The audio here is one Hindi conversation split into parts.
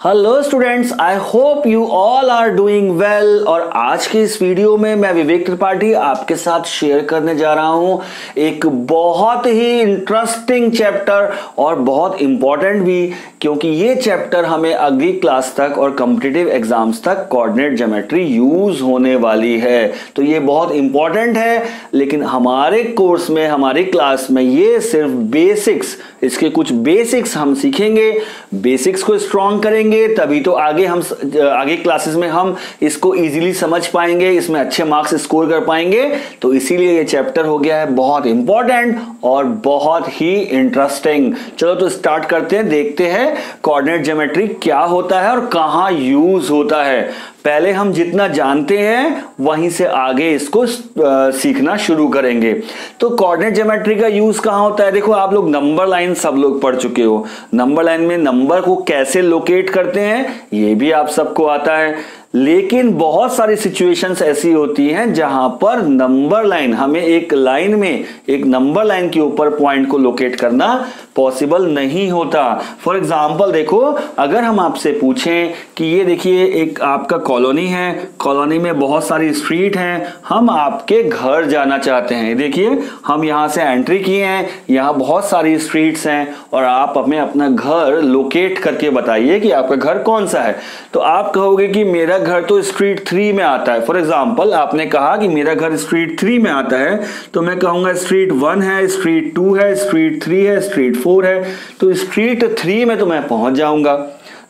Hello students, I hope you all are doing well. और आज की इस वीडियो में मैं विवेक त्रिपाठी आपके साथ शेयर करने जा रहा हूं एक बहुत ही इंटरेस्टिंग चैप्टर और बहुत इंपॉर्टेंट भी, क्योंकि ये चैप्टर हमें अगली क्लास तक और कॉम्पिटिटिव एग्जाम्स तक कोऑर्डिनेट ज्योमेट्री यूज होने वाली है। तो ये बहुत इंपॉर्टेंट है, लेकिन हमारे कोर्स में, हमारी क्लास में ये सिर्फ बेसिक्स, इसके कुछ बेसिक्स हम सीखेंगे। बेसिक्स को स्ट्रॉन्ग करेंगे तभी तो आगे क्लासेस में हम इसको इजीली समझ पाएंगे, इसमें अच्छे मार्क्स स्कोर कर पाएंगे। तो इसीलिए ये चैप्टर हो गया है बहुत इंपॉर्टेंट और बहुत ही इंटरेस्टिंग। चलो तो स्टार्ट करते हैं, देखते हैं कोऑर्डिनेट ज्योमेट्री क्या होता है और कहां यूज होता है। पहले हम जितना जानते हैं वहीं से आगे इसको सीखना शुरू करेंगे। तो कोऑर्डिनेट ज्योमेट्री का यूज कहां होता है? देखो, आप लोग नंबर लाइन सब लोग पढ़ चुके हो। नंबर लाइन में नंबर को कैसे लोकेट करते हैं ये भी आप सबको आता है, लेकिन बहुत सारी सिचुएशंस ऐसी होती हैं जहां पर नंबर लाइन, हमें एक लाइन में एक नंबर लाइन के ऊपर पॉइंट को लोकेट करना पॉसिबल नहीं होता। फॉर एग्जांपल देखो, अगर हम आपसे पूछें कि ये देखिए एक आपका कॉलोनी है, कॉलोनी में बहुत सारी स्ट्रीट हैं, हम आपके घर जाना चाहते हैं। देखिए हम यहां से एंट्री किए हैं, यहां बहुत सारी स्ट्रीट्स हैं और आप हमें अपना घर लोकेट करके बताइए कि आपका घर कौन सा है। तो आप कहोगे कि मेरा घर तो स्ट्रीट 3 में आता है। फॉर एग्जांपल आपने कहा कि मेरा घर स्ट्रीट 3 में आता है, तो मैं कहूंगा स्ट्रीट 1 है, स्ट्रीट 2 है, स्ट्रीट 3 है, स्ट्रीट 4 है। तो स्ट्रीट 3 में तो मैं पहुंच जाऊंगा।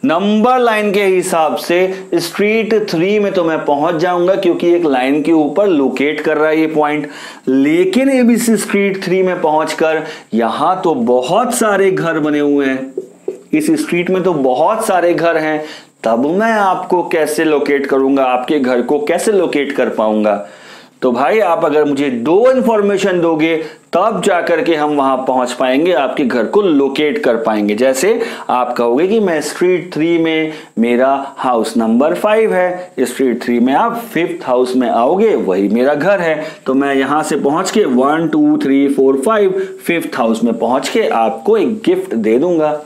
नंबर लाइन के हिसाब से स्ट्रीट 3 में तो मैं पहुंच जाऊंगा, क्योंकि एक लाइन के ऊपर लोकेट कर रहा है ये पॉइंट। लेकिन एबीसी स्ट्रीट 3 में पहुंचकर यहां तो बहुत सारे घर बने हुए हैं, इस स्ट्रीट में तो बहुत सारे घर हैं, तब मैं आपको कैसे लोकेट करूंगा, आपके घर को कैसे लोकेट कर पाऊंगा? तो भाई आप अगर मुझे 2 इंफॉर्मेशन दोगे तब जाकर के हम वहां पहुंच पाएंगे, आपके घर को लोकेट कर पाएंगे। जैसे आप कहोगे कि मैं स्ट्रीट 3 में, मेरा हाउस नंबर 5 है, स्ट्रीट 3 में आप 5th हाउस में आओगे, वही मेरा घर है। तो मैं यहां से पहुंच के 1 2 3 4 5 5th हाउस में पहुंच के आपको एक गिफ्ट दे दूंगा।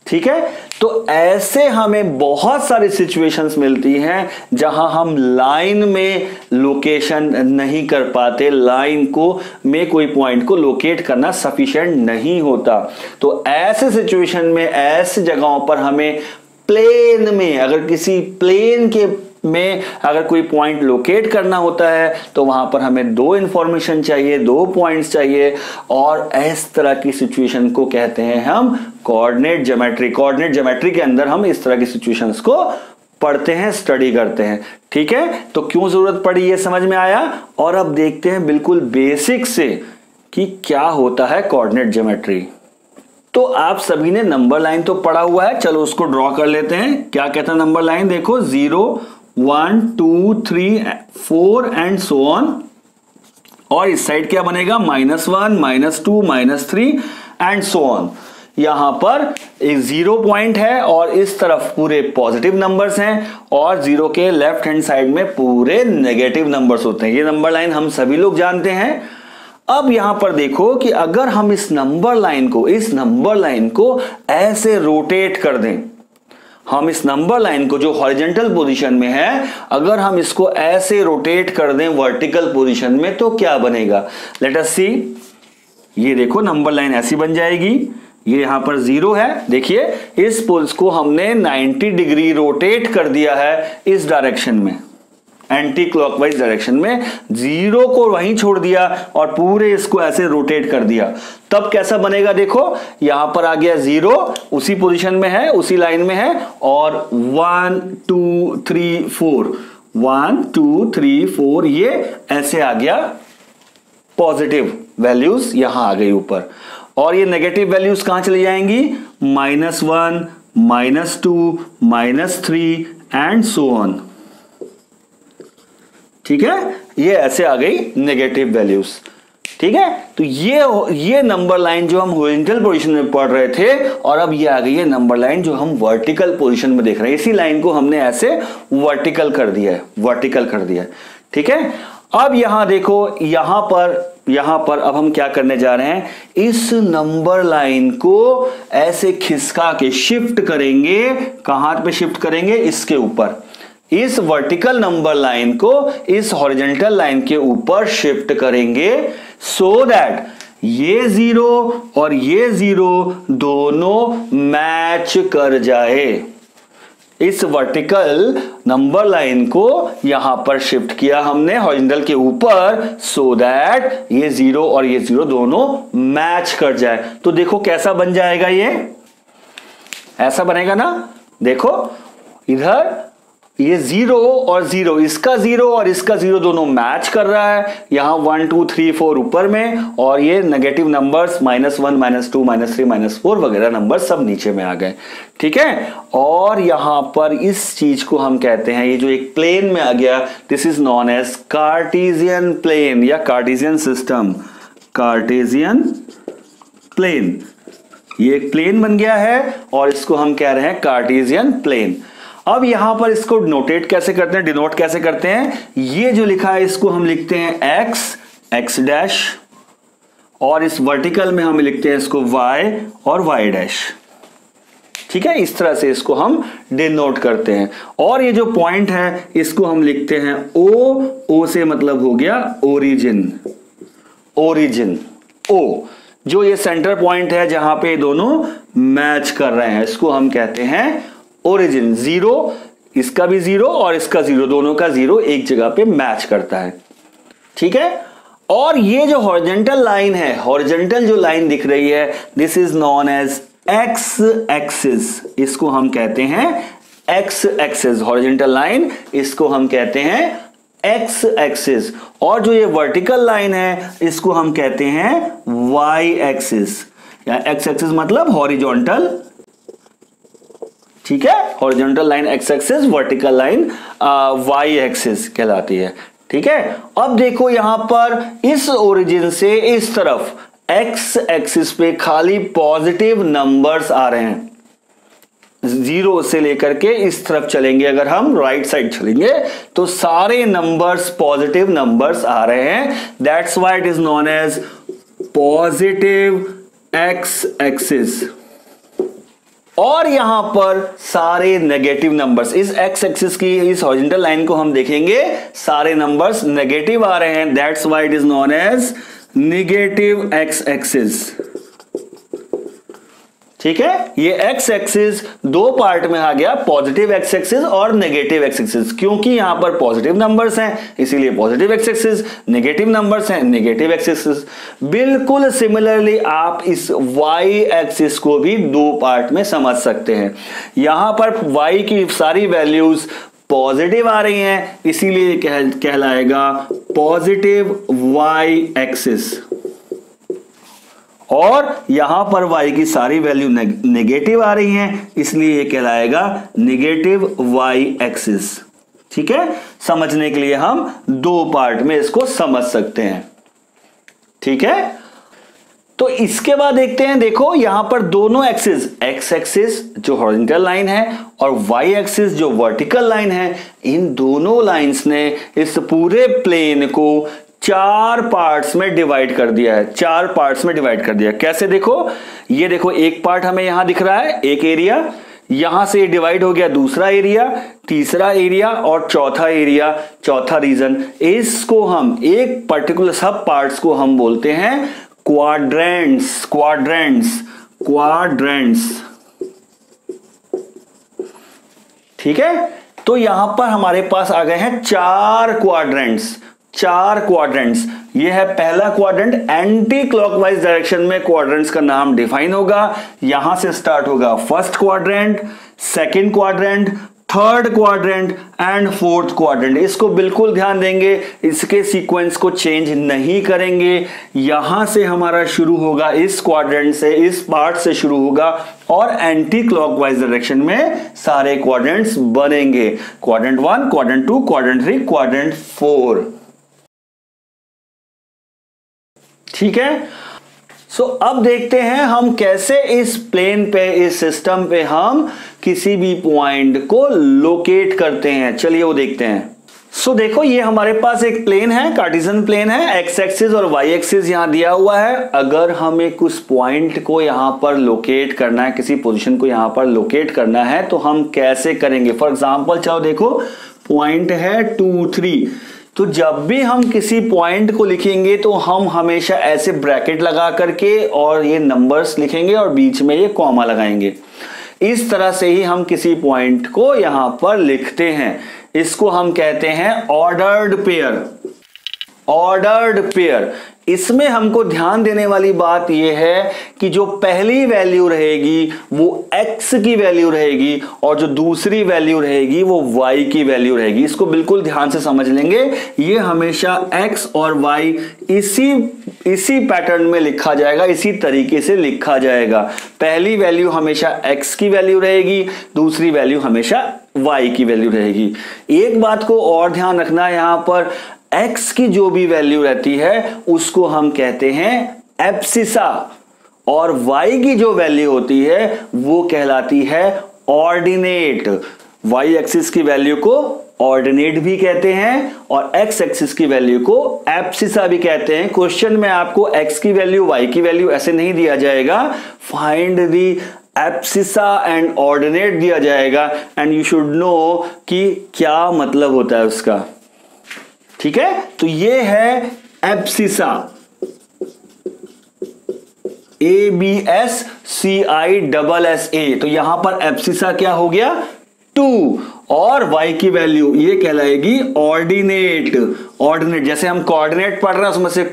ठीक है, तो ऐसे हमें बहुत सारी सिचुएशंस मिलती हैं जहां हम लाइन में लोकेशन नहीं कर पाते, लाइन को में कोई पॉइंट को लोकेट करना सफिशिएंट नहीं होता। तो ऐसे सिचुएशन में, ऐसे जगहों पर हमें प्लेन में, अगर किसी प्लेन के में अगर कोई पॉइंट लोकेट करना होता है तो वहां पर हमें 2 इंफॉर्मेशन चाहिए, 2 पॉइंट्स चाहिए, और इस तरह की सिचुएशन को कहते हैं हम कोऑर्डिनेट ज्योमेट्री। कोऑर्डिनेट ज्योमेट्री के अंदर हम इस तरह की सिचुएशंस को पढ़ते हैं, स्टडी करते हैं। ठीक है, तो क्यों जरूरत पड़ी ये समझ में आया। और अब देखते हैं बिल्कुल बेसिक से कि क्या होता है कोऑर्डिनेट ज्योमेट्री। तो आप सभी ने नंबर लाइन तो पढ़ा हुआ है, चलो उसको ड्रॉ कर लेते हैं। क्या कहता है नंबर लाइन? देखो 0 1 2 3 4 एंड सो ऑन। और इस साइड क्या बनेगा? -1 -2 -3 एंड सो ऑन। यहां पर एक 0 पॉइंट है और इस तरफ पूरे पॉजिटिव नंबर्स हैं, और 0 के लेफ्ट हैंड साइड में पूरे नेगेटिव नंबर्स होते हैं। ये नंबर लाइन हम सभी लोग जानते हैं। अब यहां पर देखो कि अगर हम इस नंबर लाइन को ऐसे रोटेट कर दें, हम इस नंबर लाइन को जो हॉरिजॉन्टल पोजीशन में है, अगर हम इसको ऐसे रोटेट कर दें वर्टिकल पोजीशन में, तो क्या बनेगा? लेट अस सी। ये देखो नंबर लाइन ऐसी बन जाएगी। ये यहां पर 0 है, देखिए इस पोज को हमने 90 डिग्री रोटेट कर दिया है इस डायरेक्शन में, एंटी क्लॉकवाइज डायरेक्शन में। 0 को वहीं छोड़ दिया और पूरे इसको ऐसे रोटेट कर दिया। तब कैसा बनेगा? देखो यहां पर आ गया 0, उसी पोजीशन में है, उसी लाइन में है, और 1 2 3 4 1 2 3 4 ये ऐसे आ गया। पॉजिटिव वैल्यूज यहां आ गई ऊपर, और ये नेगेटिव वैल्यूज कहां चली जाएंगी? -1 -2 -3 एंड सो ऑन। ठीक है, ये ऐसे आ गई नेगेटिव वैल्यूज। ठीक है, तो ये नंबर लाइन जो हम हॉरिजॉन्टल पोजीशन में पढ़ रहे थे, और अब ये आ गई है नंबर लाइन जो हम वर्टिकल पोजीशन में देख रहे हैं। इसी लाइन को हमने ऐसे वर्टिकल कर दिया है, ठीक है। अब यहां देखो, यहां पर यहां पर अब हम क्या करने जा रहे हैं, इस नंबर लाइन को ऐसे खिसका के शिफ्ट करेंगे। कहां पे शिफ्ट करेंगे, इसके ऊपर, इस वर्टिकल नंबर लाइन को इस हॉरिजॉन्टल लाइन के ऊपर शिफ्ट करेंगे, सो दैट ये 0 और ये 0 दोनों मैच कर जाए। इस वर्टिकल नंबर लाइन को यहां पर शिफ्ट किया हमने हॉरिजॉन्टल के ऊपर, सो दैट ये 0 और ये 0 दोनों मैच कर जाए। तो देखो कैसा बन जाएगा, ये ऐसा बनेगा ना। देखो इधर ये 0 और 0, इसका 0 और इसका 0 दोनों मैच कर रहा है। यहां 1 2 3 4 ऊपर में, और ये नेगेटिव नंबर्स -1 -2 -3 -4 वगैरह नंबर सब नीचे में आ गए। ठीक है, और यहां पर इस चीज को हम कहते हैं, ये जो एक प्लेन में आ गया, this is known as Cartesian plane या कार्टेशियन सिस्टम। कार्टेशियन प्लेन, ये एक प्लेन बन गया है और इसको हम कह रहे हैं कार्टेशियन प्लेन। अब यहां पर इसको नोटेट कैसे करते हैं, डिनोट कैसे करते हैं, ये जो लिखा है इसको हम लिखते हैं x डैश, और इस वर्टिकल में हम लिखते हैं इसको y और y डैश। ठीक है, इस तरह से इसको हम डिनोट करते हैं। और ये जो पॉइंट है इसको हम लिखते हैं o से मतलब हो गया ओरिजिन। ओरिजिन o, जो ये सेंटर पॉइंट है जहां पे दोनों मैच कर रहे हैं, इसको हम कहते हैं ओरिजिन। 0, इसका भी 0 और इसका 0, दोनों का 0 एक जगह पे मैच करता है। ठीक है, और ये जो हॉरिजॉन्टल लाइन है, हॉरिजॉन्टल जो लाइन दिख रही है, this is known as X axis. इसको हम कहते हैं एक्स एक्सिस, हॉरिजॉन्टल लाइन, इसको हम कहते हैं एक्स एक्सिस। और जो ये वर्टिकल लाइन है इसको हम कहते हैं वाई एक्सिस, या एक्स एक्सिस मतलब हॉरिजॉन्टल। ठीक है, horizontal line X axis, vertical line Y axis कहलाती है। ठीक है, अब देखो यहां पर इस ओरिजिन से इस तरफ एक्स एक्सिस पे खाली पॉजिटिव नंबर्स आ रहे हैं। 0 से लेकर के इस तरफ चलेंगे, अगर हम राइट साइड चलेंगे तो सारे नंबर्स पॉजिटिव नंबर्स आ रहे हैं। That's why it is known as positive X axis. और यहां पर सारे नेगेटिव नंबर्स, इस एक्स एक्सिस की इस हॉरिजॉन्टल लाइन को हम देखेंगे, सारे नंबर्स नेगेटिव आ रहे हैं। That's why it is known as negative X axis. ठीक है, ये एक्स एक्सिस दो पार्ट में आ गया, पॉजिटिव एक्स एक्सिस और नेगेटिव एक्स एक्सिस। क्योंकि यहां पर पॉजिटिव नंबर्स हैं इसीलिए positive X axis, negative numbers हैं नेगेटिव एक्स एक्सिस। बिल्कुल सिमिलरली आप इस वाई एक्सिस को भी दो पार्ट में समझ सकते हैं। यहां पर वाई की सारी वैल्यूज पॉजिटिव आ रही हैं, इसीलिए कहलाएगा पॉजिटिव वाई एक्सिस। और यहां पर y की सारी वैल्यू नेगेटिव आ रही हैं, इसलिए ये कहलाएगा नेगेटिव y एक्सिस। ठीक है, समझने के लिए हम दो पार्ट में इसको समझ सकते हैं। ठीक है, तो इसके बाद देखते हैं, देखो यहां पर दोनों एक्सिस, x एक्सिस जो हॉरिजॉन्टल लाइन है और y एक्सिस जो वर्टिकल लाइन है, इन दोनों लाइंस ने इस पूरे प्लेन को चार पार्ट्स में डिवाइड कर दिया है। चार पार्ट्स में डिवाइड कर दिया। कैसे, देखो ये देखो, एक पार्ट हमें यहां दिख रहा है, एक एरिया, यहां से डिवाइड हो गया दूसरा एरिया, तीसरा एरिया और चौथा एरिया, चौथा रीजन। इसको हम एक पर्टिकुलर सब पार्ट्स को हम बोलते हैं क्वाड्रेंट्स। Quadrants, quadrants. ठीक है, तो यहां पर हमारे पास आ गए हैं चार क्वाड्रेंट्स। चार क्वाड्रेंट्स, ये है पहला क्वाड्रेंट। एंटी क्लॉकवाइज डायरेक्शन में क्वाड्रेंट्स का नाम डिफाइन होगा। यहां से स्टार्ट होगा first quadrant, second quadrant, third quadrant and fourth quadrant. इसको बिल्कुल ध्यान देंगे, इसके सीक्वेंस को चेंज नहीं करेंगे। यहां से हमारा शुरू होगा, इस क्वाड्रेंट से, इस पार्ट से शुरू होगा और एंटी क्लॉकवाइज डायरेक्शन में सारे क्वाड्रेंट्स बनेंगे। Quadrant 1, quadrant 2, quadrant 3, quadrant 4। ठीक है, सो अब देखते हैं हम कैसे इस प्लेन पे, इस सिस्टम पे हम किसी भी पॉइंट को लोकेट करते हैं। चलिए वो देखते हैं। सो देखो ये हमारे पास एक प्लेन है, कार्टेशियन प्लेन है, एक्स एक्सिस और वाई एक्सिस यहां दिया हुआ है। अगर हमें कुछ पॉइंट को यहां पर लोकेट करना है, किसी पोजीशन को यहां पर लोकेट करना है, तो हम कैसे करेंगे? फॉर एग्जांपल चलो देखो पॉइंट है 2 3, तो जब भी हम किसी पॉइंट को लिखेंगे तो हम हमेशा ऐसे ब्रैकेट लगा करके और ये नंबर्स लिखेंगे और बीच में ये कॉमा लगाएंगे। इस तरह से ही हम किसी पॉइंट को यहां पर लिखते हैं। इसको हम कहते हैं ऑर्डर्ड पेयर। ऑर्डर्ड पेयर, इसमें हमको ध्यान देने वाली बात यह है कि जो पहली वैल्यू रहेगी वो x की वैल्यू रहेगी और जो दूसरी वैल्यू रहेगी वो y की वैल्यू रहेगी। इसको बिल्कुल ध्यान से समझ लेंगे। ये हमेशा x और y इसी पैटर्न में लिखा जाएगा, इसी तरीके से लिखा जाएगा। पहली वैल्यू हमेशा x की वैल्यू रहेगी, दूसरी वैल्यू हमेशा y की वैल्यू रहेगी। एक बात को और ध्यान रखना, यहां पर x की जो भी वैल्यू रहती है उसको हम कहते हैं एब्सिसा और y की जो वैल्यू होती है वो कहलाती है ऑर्डिनेट। y एक्सिस की वैल्यू को ऑर्डिनेट भी कहते हैं और x एक्सिस की वैल्यू को एब्सिसा भी कहते हैं। क्वेश्चन में आपको x की वैल्यू y की वैल्यू ऐसे नहीं दिया जाएगा, find the abscissa and ordinate दिया जाएगा एंड यू शुड नो कि क्या मतलब होता है उसका। ठीक है, तो ये है एब्सिसा, ABSCISSA। तो यहां पर एब्सिसा क्या हो गया 2 और y की वैल्यू ये कहलाएगी ऑर्डिनेट। ऑर्डिनेट जैसे हम कोऑर्डिनेट पढ़ रहे हैं उसमें से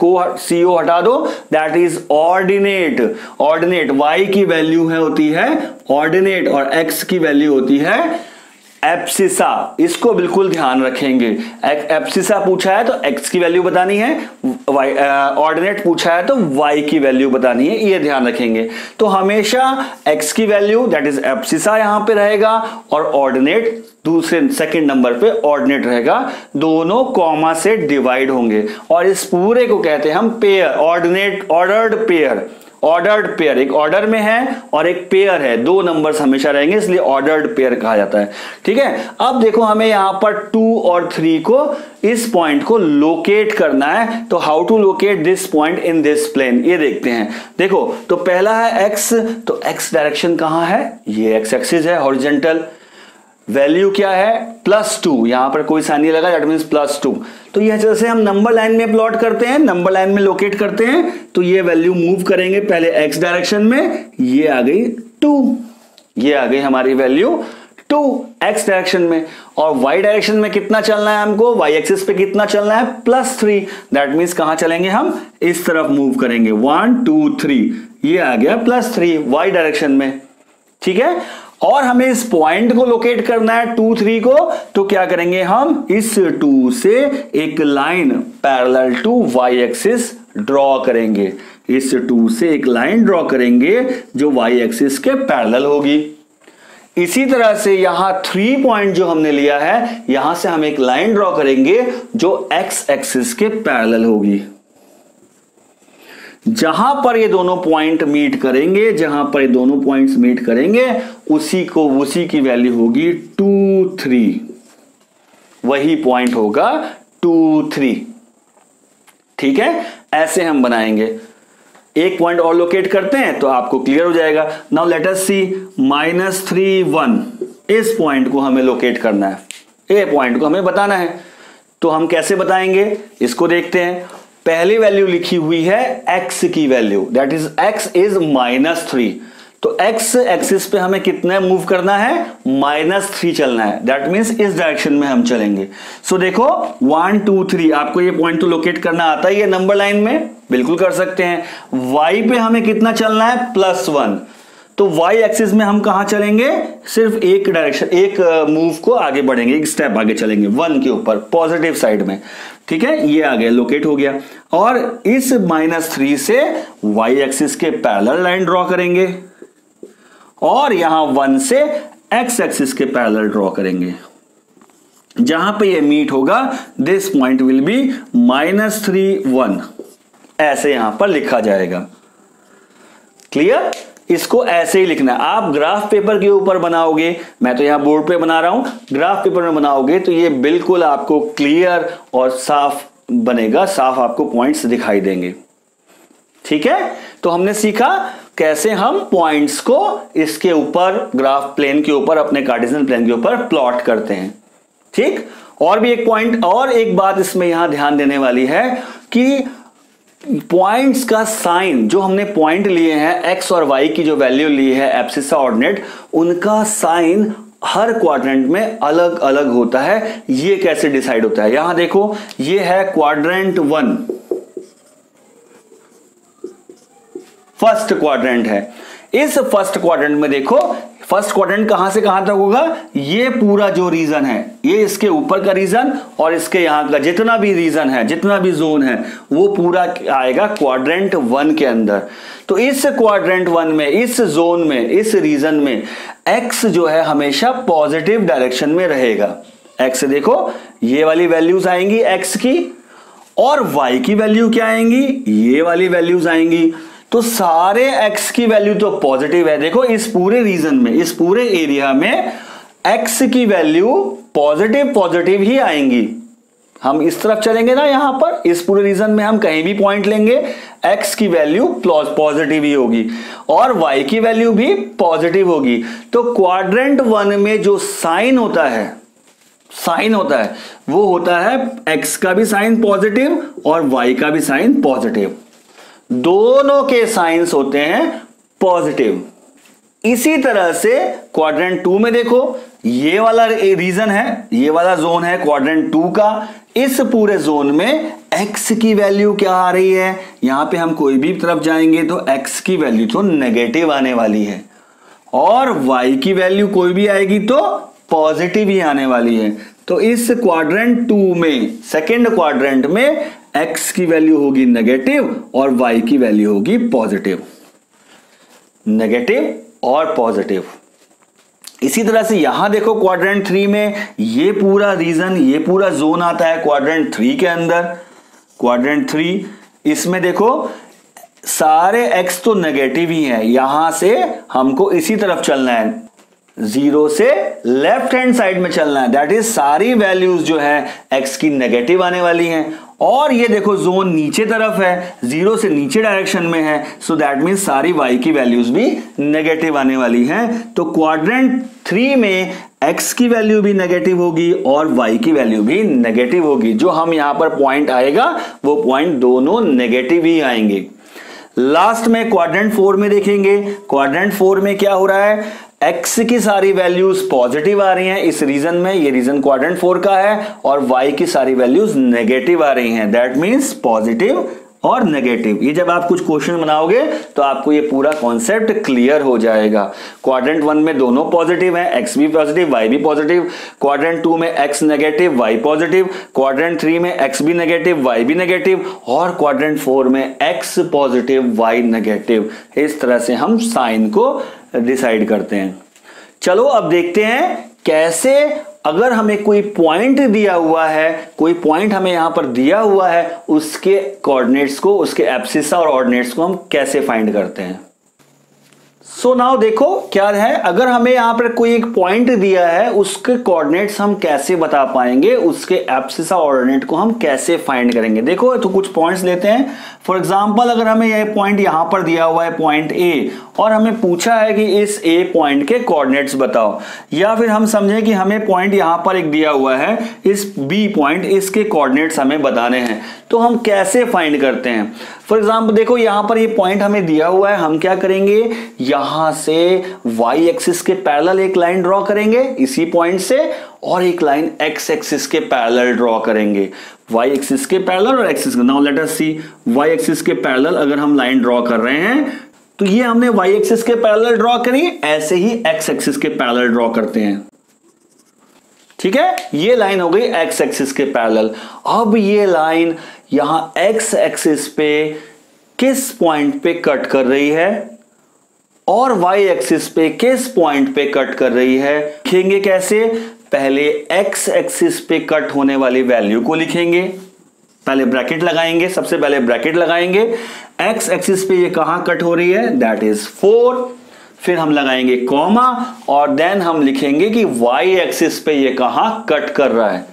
CO हटा दो, that is ordinate. Ordinate y की वैल्यू है होती है ऑर्डिनेट और x की वैल्यू होती है एब्सिसा। इसको बिल्कुल ध्यान रखेंगे। एब्सिसा पूछा है तो x की वैल्यू बतानी है, ऑर्डिनेट पूछा है तो y की वैल्यू बतानी है, ये ध्यान रखेंगे। तो हमेशा x की वैल्यू दैट इज एब्सिसा यहां पे रहेगा और ऑर्डिनेट दूसरे सेकंड नंबर पे ऑर्डिनेट रहेगा। दोनों कॉमा से डिवाइड होंगे और इस पूरे को कहते हैं हम pair, ordinate ordered pair. Ordered pair एक ऑर्डर में है और एक पेयर है, दो नंबर्स हमेशा रहेंगे, इसलिए ऑर्डर्ड पेयर कहा जाता है। ठीक है, अब देखो हमें यहां पर 2 और 3 को, इस पॉइंट को लोकेट करना है। तो how to locate this point in this plane, ये देखते हैं। देखो तो पहला है x, तो x डायरेक्शन कहां है, ये x एक्सिस है हॉरिजॉन्टल। वैल्यू क्या है +2, यहां पर कोई साइन नहीं लगा, दैट मींस +2। तो यह जैसे हम नंबर लाइन में प्लॉट करते हैं, नंबर लाइन में लोकेट करते हैं, तो ये वैल्यू मूव करेंगे पहले x डायरेक्शन में, ये आ गई 2, ये आ गई हमारी वैल्यू 2 x डायरेक्शन में। और y डायरेक्शन में कितना चलना है हमको, y एक्सिस पे कितना चलना है +3, दैट मींस कहां चलेंगे हम, इस तरफ मूव करेंगे 1 2 3, ये आ गया +3 y डायरेक्शन में। ठीक है, और हमें इस पॉइंट को लोकेट करना है 2 3 को, तो क्या करेंगे हम, इस 2 से एक line parallel to y axis draw करेंगे। इस 2 से एक लाइन ड्रॉ करेंगे जो y एक्सिस के पैरेलल होगी। इसी तरह से यहां 3 पॉइंट जो हमने लिया है, यहां से हम एक लाइन ड्रॉ करेंगे जो x एक्सिस के पैरेलल होगी। जहां पर ये दोनों पॉइंट मीट करेंगे, जहां पर ये दोनों पॉइंट्स मीट करेंगे, उसी की वैल्यू होगी 2 3, वही पॉइंट होगा 2 3। ठीक है, ऐसे हम बनाएंगे। एक पॉइंट और लोकेट करते हैं तो आपको क्लियर हो जाएगा। नाउ लेट अस सी -3 1, इस पॉइंट को हमें लोकेट करना है, ये पॉइंट को हमें बताना है। तो हम कैसे बताएंगे, इसको देखते हैं। पहली वैल्यू लिखी हुई है x की value, that is x is -3। तो x एक्सिस पे हमें कितना मूव करना है, -3 चलना है, दैट मींस इस डायरेक्शन में हम चलेंगे। सो देखो 1 2 3, आपको ये पॉइंट तो लोकेट करना आता ही है नंबर लाइन में, बिल्कुल कर सकते हैं। y पे हमें कितना चलना है +1, तो y एक्सिस में हम कहां चलेंगे, सिर्फ एक डायरेक्शन, एक मूव को आगे बढ़ेंगे, एक स्टेप आगे चलेंगे 1 के ऊपर पॉजिटिव साइड में। ठीक है, ये आ गया, लोकेट हो गया। और इस -3 से y एक्सिस के पैरेलल लाइन ड्रॉ करेंगे और यहां 1 से x एक्सिस के पैरेलल ड्रॉ करेंगे। जहां पे ये मीट होगा, दिस पॉइंट विल बी -3 1, ऐसे यहां पर लिखा जाएगा। क्लियर, इसको ऐसे ही लिखना है। आप ग्राफ पेपर के ऊपर बनाओगे, मैं तो यहां बोर्ड पे बना रहा हूं, ग्राफ पेपर में बनाओगे तो ये बिल्कुल आपको क्लियर और साफ बनेगा, साफ आपको पॉइंट्स दिखाई देंगे। ठीक है, तो हमने सीखा कैसे हम पॉइंट्स को इसके ऊपर ग्राफ प्लेन के ऊपर, अपने कार्टेशियन प्लेन के ऊपर प्लॉट करते हैं। ठीक, और भी एक पॉइंट और एक बात इसमें यहां ध्यान देने वाली है कि पॉइंट्स का साइन, जो हमने पॉइंट लिए हैं एक्स और वाई की जो वैल्यू ली है एब्सिसा ऑर्डिनेट, उनका साइन हर क्वाड्रेंट में अलग अलग होता है। ये कैसे डिसाइड होता है, यहां देखो, ये है क्वाड्रेंट 1, फर्स्ट क्वाड्रेंट है। इस फर्स्ट क्वाड्रेंट में देखो, फर्स्ट क्वाड्रेंट कहां से कहां तक होगा, ये पूरा जो रीजन है, ये इसके ऊपर का रीजन और इसके यहां का जितना भी रीजन है, जितना भी जोन है, वो पूरा आएगा क्वाड्रेंट 1 के अंदर। तो इस क्वाड्रेंट 1 में, इस जोन में, इस रीजन में एक्स जो है हमेशा पॉजिटिव डायरेक्शन में रहेगा। एक्स देखो, ये वाली वैल्यूज आएंगी एक्स की, और वाई की वैल्यू क्या आएंगी, ये वाली वैल्यूज आएंगी। तो सारे x की वैल्यू तो पॉजिटिव है। देखो इस पूरे रीजन में, इस पूरे एरिया में x की वैल्यू पॉजिटिव पॉजिटिव ही आएंगी। हम इस तरफ चलेंगे ना, यहां पर इस पूरे रीजन में हम कहीं भी पॉइंट लेंगे, x की वैल्यू पॉजिटिव ही होगी और y की वैल्यू भी पॉजिटिव होगी। तो क्वाड्रेंट 1 में जो साइन होता है, वो होता है x का भी साइन पॉजिटिव और y का भी साइन पॉजिटिव, दोनों के साइंस होते हैं पॉजिटिव। इसी तरह से क्वाड्रेंट 2 में देखो, ये वाला रीजन है, ये वाला जोन है क्वाड्रेंट 2 का। इस पूरे जोन में x की वैल्यू क्या आ रही है, यहां पे हम कोई भी तरफ जाएंगे तो x की वैल्यू तो नेगेटिव आने वाली है और y की वैल्यू कोई भी आएगी तो पॉजिटिव ही आने वाली है। तो इस क्वाड्रेंट 2 में, सेकेंड क्वाड्रेंट में x की वैल्यू होगी नेगेटिव और y की वैल्यू होगी पॉजिटिव, नेगेटिव और पॉजिटिव। इसी तरह से यहां देखो क्वाड्रेंट 3 में ये पूरा रीजन, ये पूरा जोन आता है क्वाड्रेंट 3 के अंदर। क्वाड्रेंट 3, इसमें देखो सारे x तो नेगेटिव ही है, यहां से हमको इसी तरफ चलना है, 0 से लेफ्ट हैंड साइड में चलना है। दैट इज सारी वैल्यूज जो है x की नेगेटिव आने वाली हैं। और ये देखो जोन नीचे तरफ है, 0 से नीचे डायरेक्शन में है, सो दैट मीन्स सारी y की वैल्यूज भी नेगेटिव आने वाली हैं। तो क्वाड्रेंट 3 में x की वैल्यू भी नेगेटिव होगी और y की वैल्यू भी नेगेटिव होगी। जो हम यहां पर पॉइंट आएगा वो पॉइंट दोनों नेगेटिव ही आएंगे। लास्ट में क्वाड्रेंट 4 में देखेंगे, क्वाड्रेंट 4 में क्या हो रहा है, x की सारी वैल्यूज पॉजिटिव आ रही हैं इस रीजन में, ये रीजन क्वाड्रेंट 4 का है, और y की सारी वैल्यूज नेगेटिव आ रही हैं। दैट मींस पॉजिटिव और नेगेटिव। ये जब आप कुछ क्वेश्चन बनाओगे तो आपको ये पूरा कॉन्सेप्ट क्लियर हो जाएगा। क्वाड्रेंट 1 में दोनों पॉजिटिव हैं, x भी पॉजिटिव y भी पॉजिटिव। क्वाड्रेंट 2 में x negative y positive. Quadrant 3 में x भी नेगेटिव y भी नेगेटिव, और क्वाड्रेंट 4 में x पॉजिटिव y नेगेटिव। इस तरह से हम साइन को डिसाइड करते हैं। चलो अब देखते हैं कैसे, अगर हमें कोई पॉइंट दिया हुआ है, कोई पॉइंट हमें यहां पर दिया हुआ है, उसके कोऑर्डिनेट्स को, उसके एब्सिसा और ऑर्डिनेट्स को हम कैसे फाइंड करते हैं। सो नाउ देखो क्या है, अगर हमें यहां पर कोई एक पॉइंट दिया है, उसके कोऑर्डिनेट्स हम कैसे बता पाएंगे, उसके एब्सिसा ऑर्डिनेट को हम कैसे फाइंड करेंगे। देखो तो कुछ पॉइंट्स लेते हैं। फॉर एग्जांपल अगर हमें यह पॉइंट यहां पर दिया हुआ है पॉइंट ए, और हमें पूछा है कि इस ए पॉइंट के कोऑर्डिनेट्स बताओ, या फिर हम समझें कि हमें पॉइंट यहां पर एक दिया हुआ है, इस बी पॉइंट, इसके कोऑर्डिनेट्स हमें बताने हैं, तो हम कैसे फाइंड करते हैं। फॉर एग्जांपल देखो यहां पर ये पॉइंट हमें दिया हुआ है, हम क्या करेंगे, यहां से वाई एक्सिस के पैरेलल एक लाइन ड्रॉ करेंगे इसी पॉइंट से, और एक लाइन एक्स एक्सिस के पैरेलल ड्रॉ करेंगे, वाई एक्सिस के पैरेलल और एक्सिस के। नाउ लेट अस सी, वाई एक्सिस के पैरेलल अगर हम लाइन ड्रॉ कर रहे हैं तो ये हमने वाई एक्सिस के पैरेलल ड्रॉ करी, ऐसे ही एक्स एक्सिस के पैरेलल ड्रॉ करते हैं। ठीक है, ये लाइन हो गई एक्स एक्सिस के पैरेलल। अब ये लाइन यहां एक्स एक्सिस पे किस पॉइंट पे कट कर रही है और वाई एक्सिस पे किस पॉइंट पे कट कर रही है, लिखेंगे कैसे, पहले एक्स एक्सिस पे कट होने वाली वैल्यू को लिखेंगे, पहले ब्रैकेट लगाएंगे, सबसे पहले ब्रैकेट लगाएंगे, एक्स एक्सिस पे ये कहां कट हो रही है, दैट इज 4, फिर हम लगाएंगे कॉमा और देन हम लिखेंगे कि वाई एक्सिस पे ये कहां कट कर रहा है,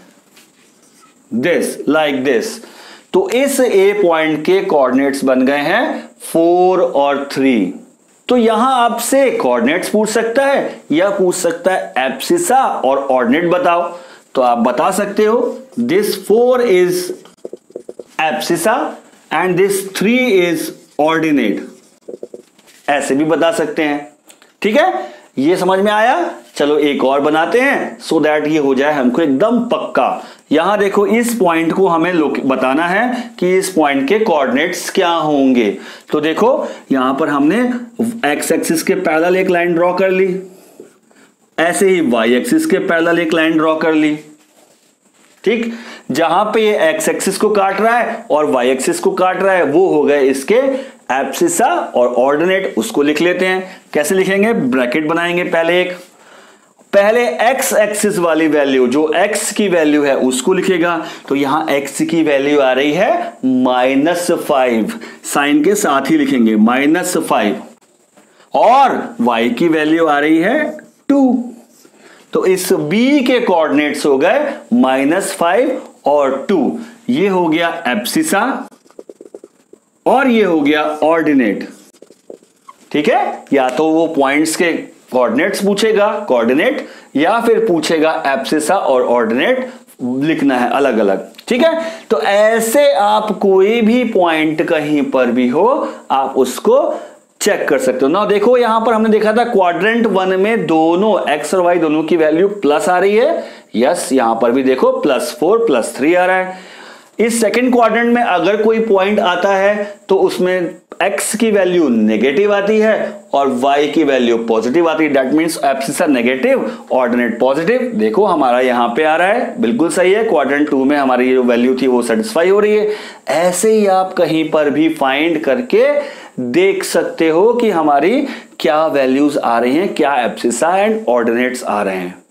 दिस लाइक दिस। तो इस ए पॉइंट के कोऑर्डिनेट्स बन गए हैं 4 और 3। तो यहां आपसे कोऑर्डिनेट्स पूछ सकता है या पूछ सकता है एब्सिसा और ऑर्डिनेट बताओ। तो आप बता सकते हो this 4 is abscissa and this 3 is ordinate, ऐसे भी बता सकते हैं। ठीक है, ये समझ में आया। चलो एक और बनाते हैं सो दैट ये हो जाए हमको एकदम पक्का। यहां देखो इस पॉइंट को हमें बताना है कि इस पॉइंट के कोऑर्डिनेट्स क्या होंगे। तो देखो यहां पर हमने एक्स एक्सिस के पैरेलल एक लाइन ड्रॉ कर ली, ऐसे ही वाई एक्सिस के पैरेलल एक लाइन ड्रॉ कर ली। ठीक, जहां पे ये एक्स एक्सिस को काट रहा है और वाई एक्सिस को काट रहा है वो हो गए इसके एब्सिसा और ऑर्डिनेट। उसको लिख लेते हैं। कैसे लिखेंगे, ब्रैकेट बनाएंगे पहले एक्स एक्सिस वाली वैल्यू, जो एक्स की वैल्यू है उसको लिखेगा। तो यहां एक्स की वैल्यू आ रही है -5, साइन के साथ ही लिखेंगे -5, और वाई की वैल्यू आ रही है 2। तो इस बी के कोऑर्डिनेट्स हो गए -5 और 2। ये हो गया एब्सिसा और ये हो गया ऑर्डिनेट। ठीक है, या तो वो पॉइंट्स के कोऑर्डिनेट्स पूछेगा कोऑर्डिनेट, या फिर पूछेगा एब्सिसा और ऑर्डिनेट लिखना है अलग अलग। ठीक है, तो ऐसे आप कोई भी पॉइंट कहीं पर भी हो आप उसको चेक कर सकते हो ना। देखो यहां पर हमने देखा था क्वाड्रेंट 1 में दोनों एक्स और वाई दोनों की वैल्यू प्लस आ रही है। यस, यहां पर भी देखो +4 +3 आ रहा है। इस सेकंड क्वाड्रेंट में अगर कोई पॉइंट आता है तो उसमें x की वैल्यू नेगेटिव आती है और y की वैल्यू पॉजिटिव आती है। That means abscissa negative, ordinate positive. देखो हमारा यहां पे आ रहा है, बिल्कुल सही है। क्वाड्रेंट 2 में हमारी जो वैल्यू थी वो सेटिस्फाई हो रही है। ऐसे ही आप कहीं पर भी फाइंड करके देख सकते हो कि हमारी क्या वैल्यूज आ रही हैं, क्या एब्सिसा एंड ऑर्डिनेट्स आ रहे हैं।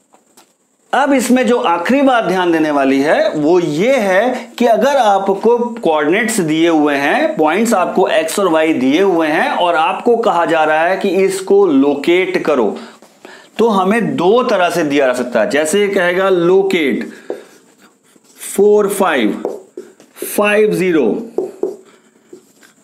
अब इसमें जो आखिरी बात ध्यान देने वाली है वो ये है कि अगर आपको कोऑर्डिनेट्स दिए हुए हैं, पॉइंट्स आपको एक्स और वाई दिए हुए हैं और आपको कहा जा रहा है कि इसको लोकेट करो, तो हमें 2 तरह से दिया जा सकता है। जैसे कहेगा लोकेट 4 5 5 0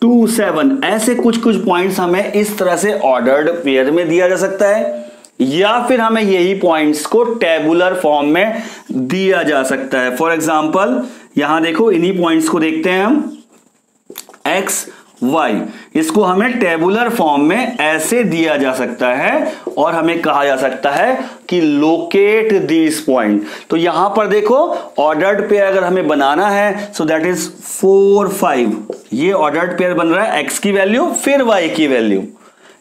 2 7, ऐसे कुछ पॉइंट्स हमें इस तरह से ऑर्डर्ड पेयर में दिया जा सकता है, या फिर हमें यही पॉइंट्स को टेबुलर फॉर्म में दिया जा सकता है। फॉर एग्जांपल यहां देखो इन्हीं पॉइंट्स को देखते हैं हम, एक्स वाई, इसको हमें टेबुलर फॉर्म में ऐसे दिया जा सकता है और हमें कहा जा सकता है कि लोकेट दिस पॉइंट। तो यहां पर देखो ऑर्डर्ड पेयर अगर हमें बनाना है सो दैट इज 4 5, ये ऑर्डर्ड पेयर बन रहा है, एक्स की वैल्यू फिर वाई की वैल्यू।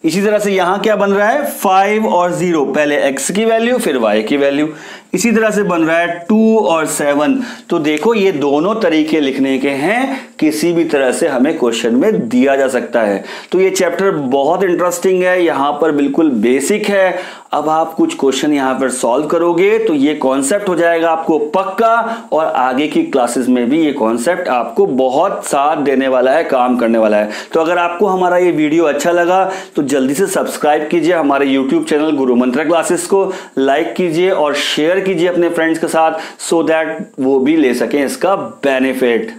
इसी तरह से यहां क्या बन रहा है, 5 और 0, पहले x की वैल्यू फिर y की वैल्यू। इसी तरह से बन रहा है 2 और 7। तो देखो ये दोनों तरीके लिखने के हैं, किसी भी तरह से हमें क्वेश्चन में दिया जा सकता है। तो ये चैप्टर बहुत इंटरेस्टिंग है, यहां पर बिल्कुल बेसिक है। अब आप कुछ क्वेश्चन यहां पर सॉल्व करोगे तो ये कॉन्सेप्ट हो जाएगा आपको पक्का, और आगे की क्लासेस में भी ये कॉन्सेप्ट आपको बहुत साथ देने वाला है, काम करने वाला है। तो अगर आपको हमारा ये वीडियो अच्छा लगा तो जल्दी से सब्सक्राइब कीजिए हमारे यूट्यूब चैनल गुरु मंत्रा क्लासेस को, लाइक कीजिए और शेयर कीजिए अपने फ्रेंड्स के साथ, सो दैट वो भी ले सकें इसका बेनिफिट।